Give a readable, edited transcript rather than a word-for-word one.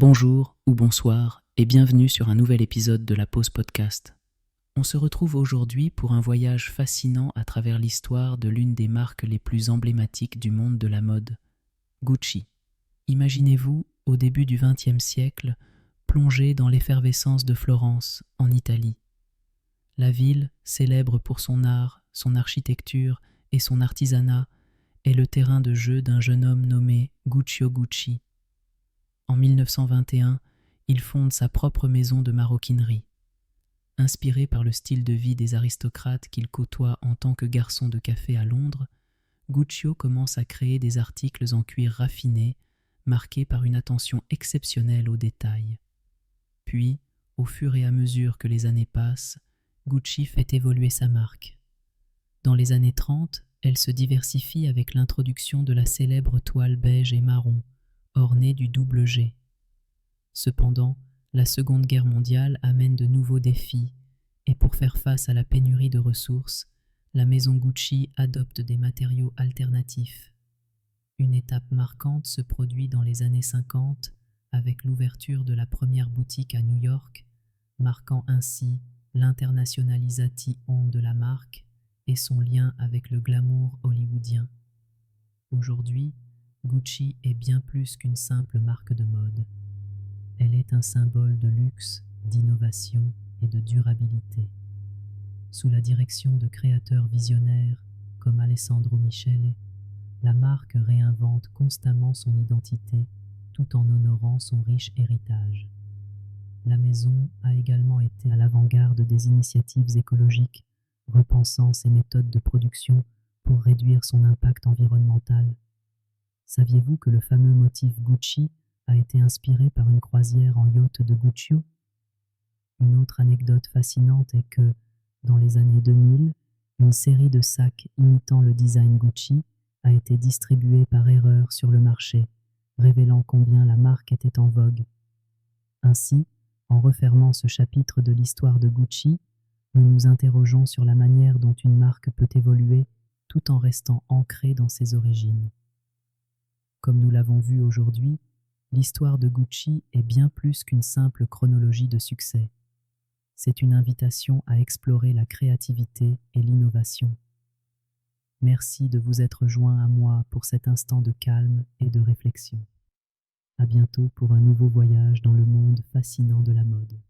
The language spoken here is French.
Bonjour ou bonsoir et bienvenue sur un nouvel épisode de la Pause Podcast. On se retrouve aujourd'hui pour un voyage fascinant à travers l'histoire de l'une des marques les plus emblématiques du monde de la mode, Gucci. Imaginez-vous, au début du XXe siècle, plongé dans l'effervescence de Florence, en Italie. La ville, célèbre pour son art, son architecture et son artisanat, est le terrain de jeu d'un jeune homme nommé Guccio Gucci. En 1921, il fonde sa propre maison de maroquinerie. Inspiré par le style de vie des aristocrates qu'il côtoie en tant que garçon de café à Londres, Guccio commence à créer des articles en cuir raffiné, marqués par une attention exceptionnelle aux détails. Puis, au fur et à mesure que les années passent, Gucci fait évoluer sa marque. Dans les années 30, elle se diversifie avec l'introduction de la célèbre toile beige et marron, ornée du double G. Cependant, la Seconde Guerre mondiale amène de nouveaux défis, et pour faire face à la pénurie de ressources, la maison Gucci adopte des matériaux alternatifs. Une étape marquante se produit dans les années 50 avec l'ouverture de la première boutique à New York, marquant ainsi l'internationalisation de la marque et son lien avec le glamour hollywoodien. Aujourd'hui, Gucci est bien plus qu'une simple marque de mode. Elle est un symbole de luxe, d'innovation et de durabilité. Sous la direction de créateurs visionnaires comme Alessandro Michele, la marque réinvente constamment son identité tout en honorant son riche héritage. La maison a également été à l'avant-garde des initiatives écologiques, repensant ses méthodes de production pour réduire son impact environnemental. Saviez-vous que le fameux motif Gucci a été inspiré par une croisière en yacht de Guccio? Une autre anecdote fascinante est que, dans les années 2000, une série de sacs imitant le design Gucci a été distribuée par erreur sur le marché, révélant combien la marque était en vogue. Ainsi, en refermant ce chapitre de l'histoire de Gucci, nous nous interrogeons sur la manière dont une marque peut évoluer tout en restant ancrée dans ses origines. Comme nous l'avons vu aujourd'hui, l'histoire de Gucci est bien plus qu'une simple chronologie de succès. C'est une invitation à explorer la créativité et l'innovation. Merci de vous être joint à moi pour cet instant de calme et de réflexion. À bientôt pour un nouveau voyage dans le monde fascinant de la mode.